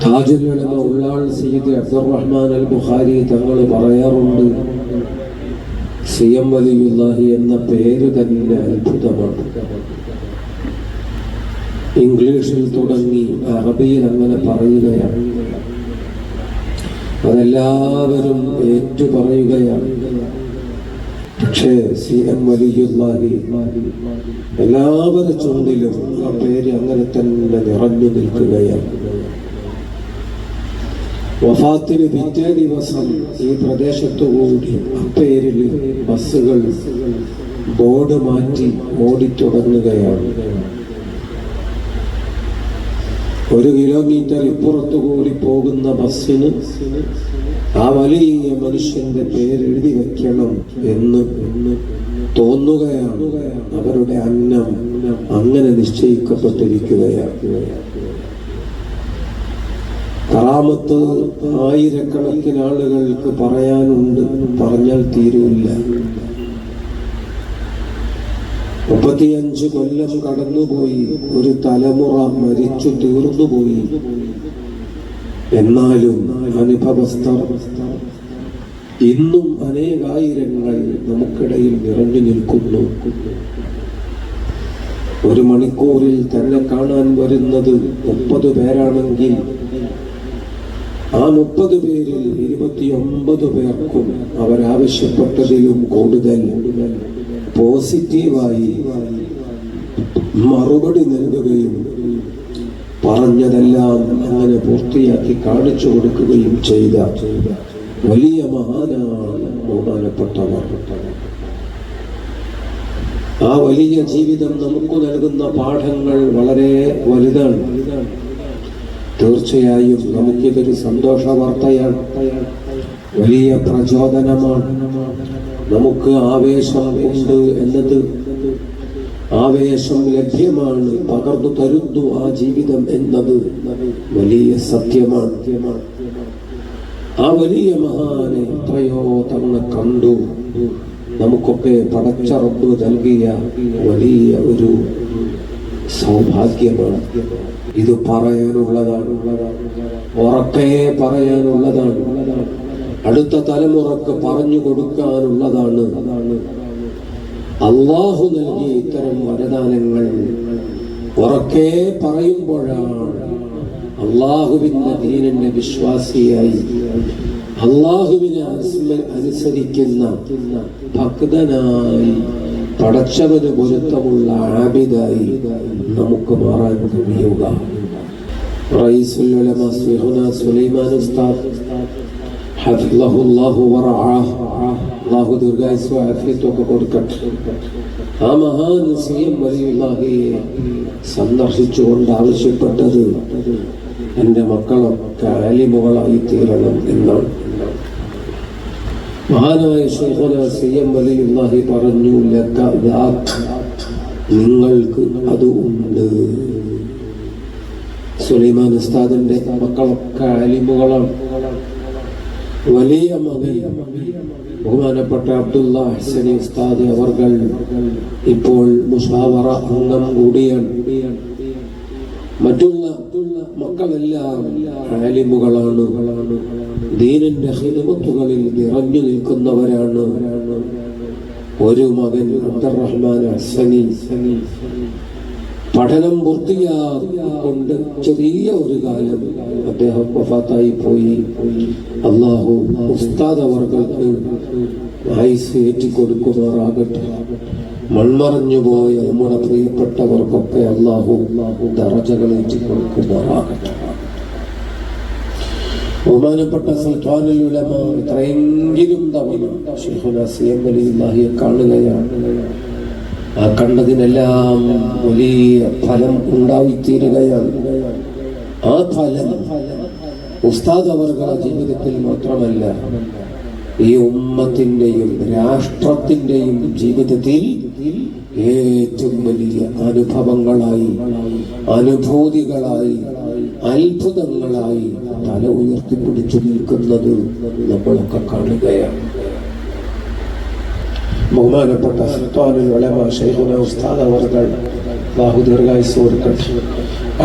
താജുൽ ഉലമ ഉള്ളാൾ സയ്യിദ് അബ്ദുറഹ്മാൻ അൽ ബുഖാരി തങ്ങൾ പറയാറുണ്ട്, സിയം വലിയുല്ലാഹി എന്ന പേര് തന്നെ അത്ഭുതമാണ്. ഇംഗ്ലീഷിൽ തുടങ്ങി അറബിയിൽ അങ്ങനെ പറയുകയാണ്. അതെല്ലാവരും ഏറ്റുപറയുകയാണ്. പക്ഷേ സിയം വലിയുല്ലാഹി എല്ലാവരുടെ ചുണ്ടിലും ആ പേര് അങ്ങനെ തന്നെ നിറഞ്ഞു നിൽക്കുകയാണ്. വഫാത്തിന് പിറ്റേ ദിവസം ഈ പ്രദേശത്തുകൂടി അപ്പേരിൽ ബസ്സുകൾ ബോർഡ് മാറ്റി ഓടിത്തുടങ്ങുകയാണ്. 1 കിലോമീറ്റർ ഇപ്പുറത്തുകൂടി പോകുന്ന ബസ്സിന് ആ വലിയ മനുഷ്യന്റെ പേരെഴുതി വെക്കണം എന്ന് തോന്നുകയാണ്. അവരുടെ അന്നം അങ്ങനെ നിശ്ചയിക്കപ്പെട്ടിരിക്കുകയാണ്. കറാമത്ത് ആയിരക്കണക്കിന് ആളുകൾക്ക് പറയാനുണ്ട്, പറഞ്ഞാൽ തീരൂല്ല. 35 കൊല്ലം കടന്നുപോയി, ഒരു തലമുറ മരിച്ചു തീർന്നുപോയി. എന്നാലും അനുഭവസ്ഥർ ഇന്നും അനേകായിരങ്ങൾ നമുക്കിടയിൽ നിറഞ്ഞു നിൽക്കുന്നു. 1 മണിക്കൂറിൽ തന്നെ കാണാൻ വരുന്നത് 30 പേരാണെങ്കിൽ ആ 30 പേരിൽ 29 പേർക്കും അവരാവശ്യപ്പെട്ടതിലും കൂടുതൽ പോസിറ്റീവായി മറുപടി നൽകുകയും പറഞ്ഞതെല്ലാം അങ്ങനെ പൂർത്തിയാക്കി കാണിച്ചു കൊടുക്കുകയും ചെയ്ത വലിയ മഹാനാണ് ബഹുമാനപ്പെട്ടവർ. ആ വലിയ ജീവിതം നമുക്ക് നൽകുന്ന പാഠങ്ങൾ വളരെ വലുതാണ്. തീർച്ചയായും നമുക്കിതൊരു സന്തോഷ വാർത്തയാണ്, വലിയ പ്രചോദനമാണ്. നമുക്ക് ആവേശം ഉണ്ട് എന്നത്, ആവേശം ലഭ്യമാണ്, പകർന്നു തരുന്നു ആ ജീവിതം എന്നത് വലിയ സത്യമാണ്. ആ വലിയ മഹാനെ എത്രയോ തവണ കണ്ടു. നമുക്കൊക്കെ പടച്ച റബ്ബ് നൽകിയ വലിയ ഒരു സൗഭാഗ്യമാണ്. ഇത് പറയാനുള്ളതാണ്, ഉറക്കെ പറയാനുള്ളതാണ്, അടുത്ത തലമുറക്ക് പറഞ്ഞു കൊടുക്കാനുള്ളതാണ്. അല്ലാഹു നൽകിയ ഇത്തരം വരദാനങ്ങൾ ഉറക്കെ പറയുമ്പോഴാണ് അല്ലാഹുവിന്റെ ദീനിന്റെ വിശ്വാസിയായി, അല്ലാഹുവിനെ അനുസരിക്കുന്ന ഭക്തനായി, പടച്ചവന് പൊരുത്തമുള്ള ആബിദായി നമുക്ക് മാറാൻ കഴിയുക. റഈസുൽ ഉലമ ശൈഖുനാ സുലൈമാൻ ഉസ്താദ് ഹഫിളഹുല്ലാഹു വറആഹ്, അല്ലാഹു ദീർഘായുസ്സും ആഫിയത്തും കൊടുക്കട്ടെ. ആ മഹാൻ സിയം വലിയുല്ലാഹിയെ സന്ദർശിച്ചുകൊണ്ട് ആവശ്യപ്പെട്ടത് എൻ്റെ മക്കളൊക്കെ ആലിമുകളായി തീരണം എന്നാണ്. മഹാനായ ശൈഖുനാ സിയം വലിയുല്ലാഹി പറഞ്ഞു, ലക ദാക്, നിങ്ങൾക്ക് അത് ഉണ്ട്. സുലൈമാൻ ഉസ്താദിന്റെ മക്കളൊക്കെ ആലിമുകളാണ്. വലിയ മകൻ ബഹുമാനപ്പെട്ട അബ്ദുള്ള ഹസനി ഉസ്താദ് അവർകൾ ഇപ്പോൾ മുഷാവറ അംഗം കൂടിയാണ്. മറ്റുള്ള മക്കളെല്ലാം ആലിമുകളാണ്, ദീനിന്റെ ഖിദ്മത്തുകളിൽ നിറഞ്ഞു നിൽക്കുന്നവരാണ്. ഒരു മകൻ അബ്ദുറഹ്മാൻ ഹസനി പഠനം പൂർത്തിയാകൊണ്ട് ചെറിയ ഒരു കാലം അദ്ദേഹം വഫാത്തായി പോയി. അല്ലാഹു ഉസ്താദ് അവർക്ക് ആയുസ് ഏറ്റിക്കൊടുക്കുമാറാകട്ടെ. മൺമറഞ്ഞു പോയ നമ്മുടെ പ്രിയപ്പെട്ടവർക്കൊക്കെ അല്ലാഹു ദറജകൾ ഏറ്റിക്കൊടുക്കുമാറാകട്ടെ. ബഹുമാനപ്പെട്ട സുൽത്താനുൽ ഉലമ എത്രയെങ്കിലും തവണ ശൈഖുനാ സിയം വലിയുല്ലാഹിയെ കാണുകയാണ്. ആ കണ്ടതിനെല്ലാം വലിയ ഫലം ഉണ്ടായിത്തീരുകയാണ്. ആ ഫലം ഉസ്താദ് അവരുടെ ജീവിതത്തിൽ മാത്രമല്ല, ഈ ഉമ്മത്തിന്റെയും രാഷ്ട്രത്തിന്റെയും ജീവിതത്തിൽ ഏറ്റവും വലിയ അനുഭവങ്ങളായി, അനുഭൂതികളായി, അത്ഭുതങ്ങളായി തല ഉയർത്തിപ്പിടിച്ചു നിൽക്കുന്നത് നമ്മളൊക്കെ കാണുകയാണ്. ബഹുമാനപ്പെട്ട സുൽത്താനുൽ ഉലമ ശൈഖുനാ ഉസ്താദ് അവർകൾ അല്ലാഹു ദീർഘായുസ്സ് കൊടുക്കട്ടെ,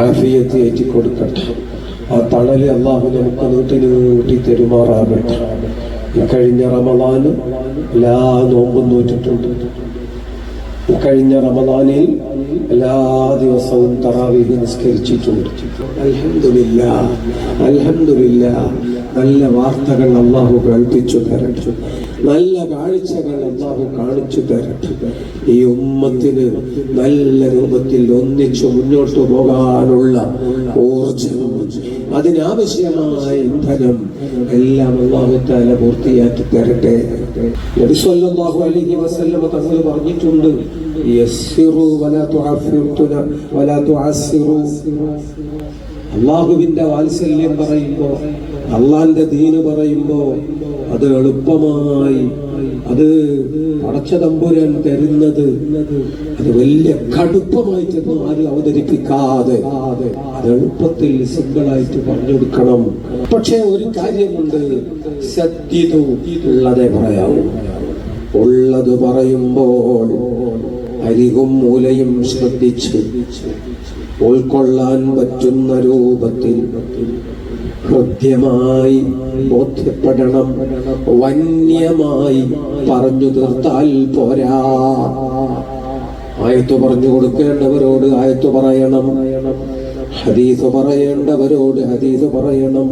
ആഫിയത്ത് ഏറ്റിക്കൊടുക്കട്ടെ. ആ തണല് അള്ളാഹു നമുക്ക് നീട്ടി തെരുമാറാകട്ടെ. കഴിഞ്ഞ റമദാന് എല്ലാ നോമ്പും നോറ്റിട്ടുണ്ട്. കഴിഞ്ഞ റമദാനിൽ എല്ലാ ദിവസവും തറാവീഹ് നിസ്കരിച്ചിട്ടുണ്ട്. അൽഹംദുലില്ലാഹ്, അൽഹംദുലില്ലാഹ്. നല്ല വാർത്തകൾ അള്ളാഹു കേൾപ്പിച്ചു തരട്ടെ, നല്ല കാഴ്ചകൾ അള്ളാഹു കാണിച്ചു തരട്ടെ. ഈ ഉമ്മത്തിന് നല്ല രൂപത്തിൽ ഒന്നിച്ചു മുന്നോട്ട് പോകാനുള്ള ഊർജം, അതിനാവശ്യമായ ഇന്ധനം എല്ലാം അല്ലാഹു തആല പൂർത്തിയാക്കി തരട്ടെ. നബി സല്ലല്ലാഹു അലൈഹി വസല്ലം തങ്ങൾ പറഞ്ഞിട്ടുണ്ട്, യസ്സിറു വലാ തുഅഫിറു വലാ തുഅസ്സിറു. അല്ലാഹുവിന്റെ വാത്സല്യം പറയുമ്പോ, അള്ളാന്റെ ദീന് പറയുമ്പോ അത് എളുപ്പമായി, അത് പടച്ച തമ്പുരാൻ തരുന്നത് അത് വലിയ കടുപ്പമായിട്ടൊന്നും ആരും അവതരിപ്പിക്കാതെ അത് എളുപ്പത്തിൽ സിമ്പിളായിട്ട് പറഞ്ഞു കൊടുക്കണം. പക്ഷെ ഒരു കാര്യമുണ്ട്, സത്യതു ഉള്ളതേ പറയാവൂ. ഉള്ളത് പറയുമ്പോൾ അരികും മൂലയും ശ്രദ്ധിച്ച് ഉൾക്കൊള്ളാൻ പറ്റുന്ന രൂപത്തിൽ കൃത്യമായി ബോധ്യപ്പെടണം. വന്യമായി പറഞ്ഞു തീർത്താൽ പോരാ. ആയത്ത് പറഞ്ഞു കൊടുക്കേണ്ടവരോട് ആയത്ത് പറയണം, ഹദീസ് പറയേണ്ടവരോട് ഹദീസ് പറയണം,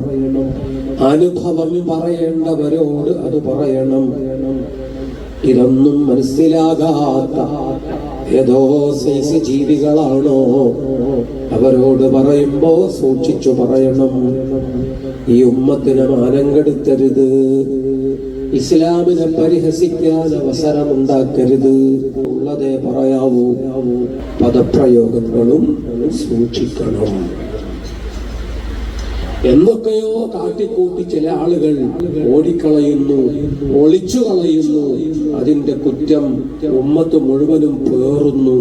അനുഭവം പറയേണ്ടവരോട് അത് പറയണം. ഇതൊന്നും മനസ്സിലാകാത്ത ഏതോ സൈസ് ജീവികളാണോ അവരോട് പറയുമ്പോ സൂക്ഷിച്ചു പറയണം. ഈ ഉമ്മത്തിനെ മാനം കെടുത്തരുത്, ഇസ്ലാമിനെ പരിഹസിക്കാൻ അവസരമുണ്ടാക്കരുത്. ഉള്ളതേ പറയാവൂ. പദപ്രയോഗങ്ങളും സൂക്ഷിക്കണം. എന്തൊക്കെയോ കാട്ടിക്കൂട്ടി ചില ആളുകൾ ഓടിക്കളയുന്നു, ഒളിച്ചു കളയുന്നു. അതിന്റെ കുറ്റം ഉമ്മത്ത് മുഴുവനും പേറുന്നു.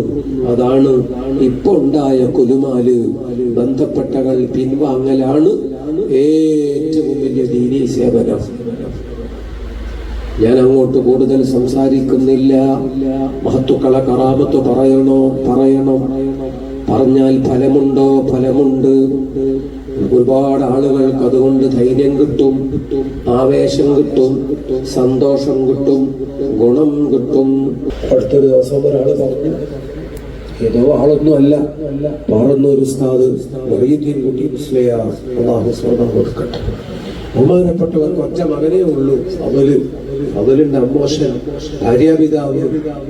അതാണ് ഇപ്പൊ ഉണ്ടായ കുലുമാല്. ബന്ധപ്പെട്ടകൾ പിൻവാങ്ങലാണ് ഏറ്റവും വലിയ ദീനീ സേവനം. ഞാൻ അങ്ങോട്ട് കൂടുതൽ സംസാരിക്കുന്നില്ല. മഹത്തുക്കളെ കറാമത്ത് പറയണം. പറഞ്ഞാൽ ഫലമുണ്ടോ? ഫലമുണ്ട്. ഒരുപാട് ആളുകൾക്ക് അതുകൊണ്ട് ധൈര്യം കിട്ടും, ആവേശം കിട്ടും, സന്തോഷം കിട്ടും, ഗുണം കിട്ടും. അടുത്തൊരു ദിവസം ഒരാള് പറഞ്ഞു, ഏതോ ആളൊന്നും അല്ല, പറഞ്ഞൊരു ഉസ്താദ് വഹീദ്ദീൻ കുട്ടി മുസ്ലിയാർ, അല്ലാഹു സ്വർഗ്ഗം കൊടുക്കട്ടെ. ബഹുമാനപ്പെട്ടവർക്ക് ഒറ്റ മകനേ ഉള്ളൂ, അവലിന്റെ അമ്മോഷൻ ഭാര്യാപിതാവ്.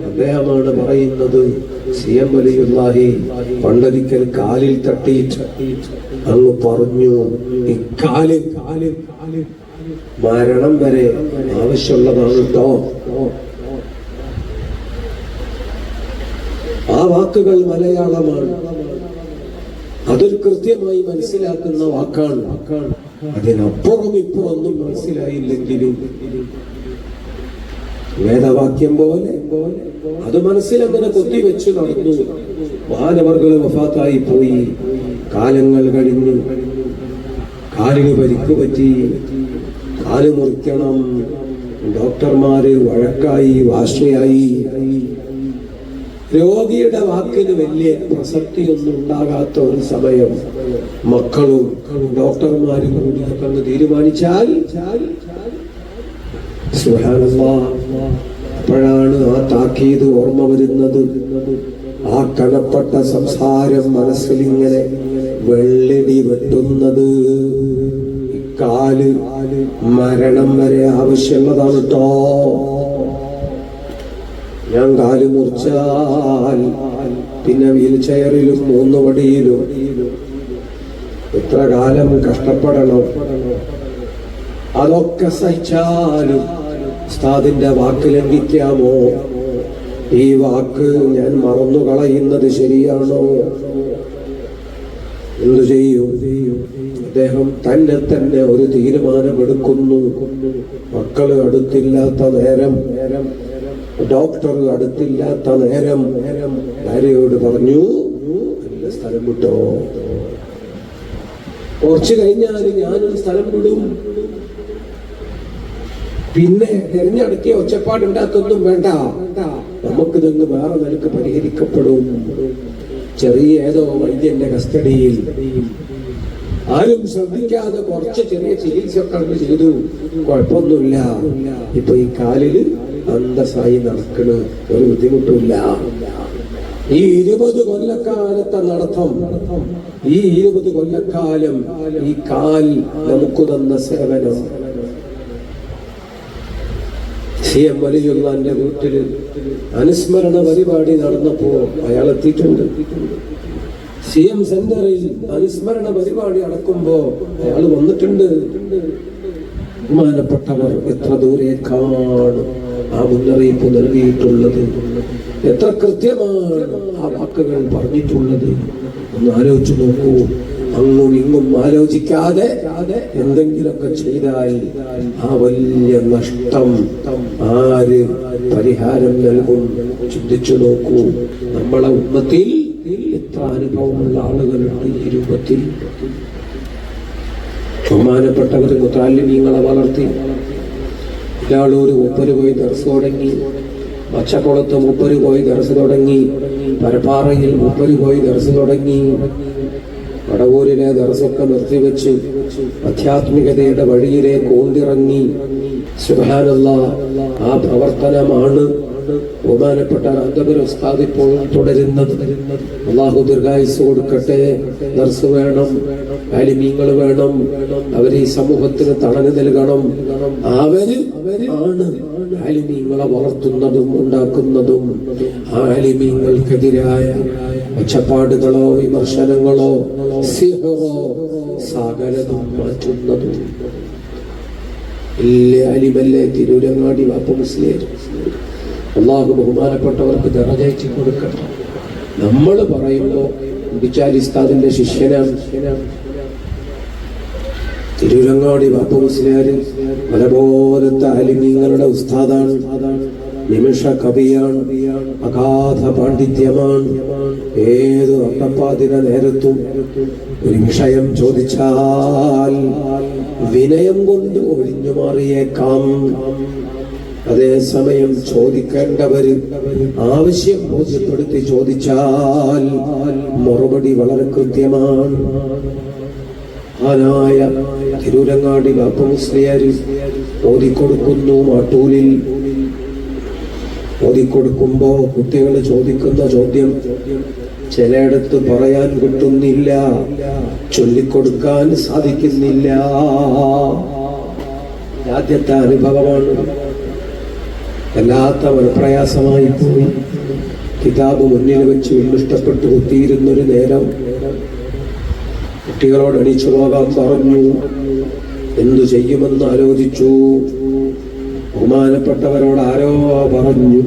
അദ്ദേഹമാണ് പറയുന്നത്, സിയം വലിയുല്ലാഹി പണ്ടൊരിക്കൽ കാലിൽ തട്ടിയിട്ട് അങ്ങ് പറഞ്ഞു, ഇക്കാല് മരണം വരെ ആവശ്യമുള്ളതാണ് കേട്ടോ. ആ വാക്കുകൾ മലയാളമാണ്, അതൊരു കൃത്യമായി മനസ്സിലാക്കുന്ന വാക്കാണ്. അതിനപ്പുറം ഇപ്പുറൊന്നും മനസ്സിലായില്ലെങ്കിലും വേദവാക്യം പോലെ അത് മനസ്സിലങ്ങനെ കൊത്തിവെച്ചു നടന്നു. മഹാനവർകൾ വഫാത്തായി പോയി. കാലങ്ങൾ കഴിഞ്ഞു, കാലിന് പരിക്ക് പറ്റി, കാല് മുറിക്കണം. ഡോക്ടർമാര് വഴക്കായി, വാശിയായി. രോഗിയുടെ വാക്കിന് വലിയ പ്രസക്തിയൊന്നും ഉണ്ടാകാത്ത ഒരു സമയം മക്കളും ഡോക്ടർമാരും കൂടി കണ്ട് തീരുമാനിച്ചാൽ സുബ്ഹാനല്ലാഹ്, അപ്പോഴാണ് ആ താക്കീത് ഓർമ്മ വരുന്നത്. ആ കനപ്പെട്ട സംസാരം മനസ്സിലിങ്ങനെ വെള്ളടി വെട്ടുന്നത്. കാല് മരണം വരെ ആവശ്യമുള്ളതാണ് കേട്ടോ. ഞാൻ കാല് മുറിച്ചാൽ പിന്നെ വീൽ ചെയറിലും ഊന്നുവടിയിലും എത്ര കാലം കഷ്ടപ്പെടണം. അതൊക്കെ സഹിച്ചാലും ഉസ്താദിന്റെ വാക്ക് ലംഘിക്കാമോ? ഈ വാക്ക് ഞാൻ മറന്നു കളയുന്നത് ശരിയാണോ? എന്തു ചെയ്യും? അദ്ദേഹം തന്നെ ഒരു തീരുമാനമെടുക്കുന്നു. മക്കള് അടുത്തില്ലാത്ത നേരം, ഡോക്ടർ അടുത്തില്ലാത്ത നേരം ഭാര്യയോട് പറഞ്ഞു, നല്ല സ്ഥലം വിട്ടോ. കുറച്ചു കഴിഞ്ഞാൽ ഞാനും സ്ഥലം വിടും. പിന്നെ തെരഞ്ഞെടുക്കിയ ഒച്ചപ്പാടുണ്ടാക്കൊന്നും വേണ്ട, നമുക്കിതൊന്ന് വേറെ നിലക്ക് പരിഹരിക്കപ്പെടും. ചെറിയ ഏതോ വൈദ്യന്റെ കസ്റ്റഡിയിൽ ആരും ശ്രദ്ധിക്കാതെ കുറച്ച് ചെറിയ ചികിത്സയൊക്കെ ചെയ്തു, കുഴപ്പമൊന്നുമില്ല. ഇപ്പൊ ഈ കാലില് അന്തസ്സായി നടക്കണ്, ഒരു ബുദ്ധിമുട്ടില്ല. ഈ 20 കൊല്ലക്കാലത്തെ നടത്തം, ഈ 20 കൊല്ലക്കാലം ഈ കാൽ നമുക്ക് തന്ന സേവനം. CM വലിയുള്ളാന്റെ വീട്ടില് അനുസ്മരണ പരിപാടി നടന്നപ്പോ അയാൾ എത്തിയിട്ടുണ്ട്. CM സെന്ററിൽ അനുസ്മരണ പരിപാടി നടക്കുമ്പോ അയാൾ വന്നിട്ടുണ്ട്. ബഹുമാനപ്പെട്ടവർ എത്ര ദൂരേക്കാണ് ആ മുന്നറിയിപ്പ് നൽകിയിട്ടുള്ളത്, എത്ര കൃത്യമാണ് ആ വാക്കുകൾ പറഞ്ഞിട്ടുള്ളത്. ഒന്ന് ആലോചിച്ചു നോക്കൂ. അങ്ങും ഇങ്ങും ആലോചിക്കാതെ എന്തെങ്കിലുമൊക്കെ ചെയ്താൽ ആ വലിയ നഷ്ടം ആര് പരിഹാരം നൽകും? ചിന്തിച്ചു നോക്കൂ. നമ്മളെ ഉമ്മത്തിൽ എത്ര അനുഭവമുള്ള ആളുകളുണ്ട് ഈ രൂപത്തിൽ. ബഹുമാനപ്പെട്ടവർ മുത്താലിമീങ്ങളെ വളർത്തി. ഇയാളൂര് മുപ്പര് പോയി ദർസ് തുടങ്ങി, പച്ചക്കുളത്ത് മുപ്പര് പോയി ദർസ് തുടങ്ങി, പരപ്പാറയിൽ മുപ്പര് പോയി ദർസ് തുടങ്ങി, വടവൂരിലെ ദർസൊക്കെ നിർത്തിവെച്ച് ആധ്യാത്മികതയുടെ വഴിയിലേക്ക് ഓന്തിറങ്ങി. സുബ്ഹാനല്ലാഹ്, ആ പ്രവർത്തനമാണ് ബഹുമാനപ്പെട്ട അന്തപുരം ഉസ്താദ് ഇപ്പോൾ തുടരുന്നത്. അല്ലാഹു ദീർഘായുസ്സ് കൊടുക്കട്ടെ. ദർസ് വേണം, ആലിമീങ്ങൾ വേണം, അവർ ഈ സമൂഹത്തിന് തണല് നൽകണം. അവര് ആണ് ആലിമീങ്ങളെ വളർത്തുന്നതും ഉണ്ടാക്കുന്നതും. ആലിമീങ്ങൾക്കെതിരായ ഒച്ചപ്പാടുകളോ വിമർശനങ്ങളോ സിഹറോ സകലതും മാറ്റുന്നതും. വലിയ അലിമല്ലേ തിരൂരങ്ങാടി വാപ്പ മുസ്ലിം. അള്ളാഹു ബഹുമാനപ്പെട്ടവർക്ക് ദറജ കൊടുക്കട്ടെ. നമ്മൾ പറയുമ്പോ ബിച്ചാലി ഉസ്താദിന്റെ ശിഷ്യനാണ് തിരൂരങ്ങാടി വാപ്പ മുസ്ലിയാര്. പലപോലത്തെ അലിമീങ്ങളുടെ ഉസ്താദാണ്, നിമിഷ കവിയാണ്, അഗാധ പാണ്ഡിത്യമാണ്. ഏത് അപ്പപ്പാതിര നേരത്തും ഒരു വിഷയം ചോദിച്ചാൽ വിനയം കൊണ്ട് ഒഴിഞ്ഞു മാറിയേക്കാം. അതേസമയം ചോദിക്കേണ്ടവര് ആവശ്യം ബോധ്യപ്പെടുത്തി ചോദിച്ചാൽ മറുപടി വളരെ കൃത്യമാണ്. ആനായ തിരൂരങ്ങാടി ബാപ്പ മുസ്ലിയാര് ഓതിക്കൊടുക്കുന്നു. മാട്ടൂലിൽ ഓതിക്കൊടുക്കുമ്പോ കുട്ടികൾ ചോദിക്കുന്ന ചോദ്യം ചിലയിടത്ത് പറയാൻ കിട്ടുന്നില്ല, ചൊല്ലിക്കൊടുക്കാൻ സാധിക്കുന്നില്ല. ആദ്യത്തെ അനുഭവമാണ്. വല്ലാത്ത മനപ്രയാസമായി പോയി. കിതാബ് മുന്നിൽ വെച്ച് ഇഷ്ടപ്പെട്ട് കുത്തിയിരുന്നൊരു നേരം കുട്ടികളോട് എണീച്ചു പോകാൻ പറഞ്ഞു. എന്തു ചെയ്യുമെന്ന് ആലോചിച്ചു. ബഹുമാനപ്പെട്ടവരോട് ആരോ പറഞ്ഞു,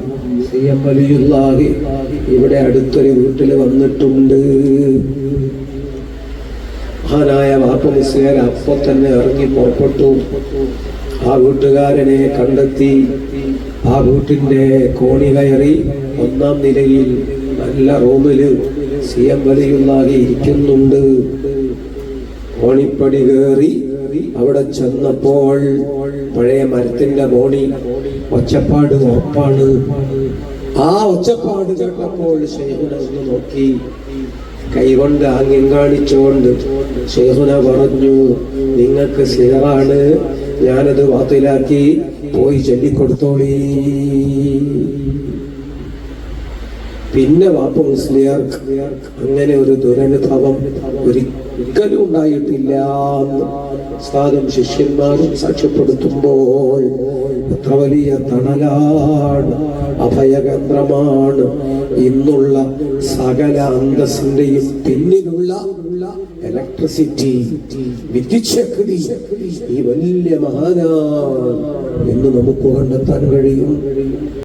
CM വലിയുള്ളാഹി ഇവിടെ അടുത്തൊരു വീട്ടിൽ വന്നിട്ടുണ്ട്. മഹാനായ വാപ്പ മുസ്ലിയാർ അപ്പൊ തന്നെ ഇറങ്ങി പുറപ്പെട്ടു. ആ വീട്ടുകാരനെ കണ്ടെത്തി. ആ വീട്ടിന്റെ കോണി കയറി 1ാം നിലയിൽ നല്ല റൂമില് CM വലിയുള്ളാഹി ഇരിക്കുന്നുണ്ട്. കോണിപ്പടി കയറി അവിടെ ചെന്നപ്പോൾ പഴയ മരത്തിന്റെ കോണി, ഒച്ചപ്പാട് ഉറപ്പാണ്. ആ ഒച്ചപ്പാട് കേട്ടപ്പോൾ ശൈഖുന ഒന്ന് നോക്കി, കൈകൊണ്ട് ആംഗ്യം കാണിച്ചുകൊണ്ട് ശൈഖുന പറഞ്ഞു, നിങ്ങൾക്ക് സിഹറാണ്, ഞാനത് വാത്തിലാക്കി, പോയി ചൊല്ലിക്കൊടുത്തോളീ. പിന്നെ വാപ്പ മുസ്ലിയാർക്ക് അങ്ങനെ ഒരു ദുരനുഭവം ഒരിക്കലും ഉണ്ടായിട്ടില്ല. ഉസ്താദും ശിഷ്യന്മാരും സാക്ഷ്യപ്പെടുത്തുമ്പോൾ എത്ര വലിയ തണലാണ്, അഭയകേന്ദ്രമാണ്. ഇന്നുള്ള സകല അന്തസ്സിന്റെയും പിന്നിലുള്ള ഇലക്ട്രിസിറ്റി, വിദ്യുച്ഛക്തി ഈ വലിയ മഹാനാണ് എന്ന് നമുക്ക് കണ്ടെത്താൻ കഴിയും.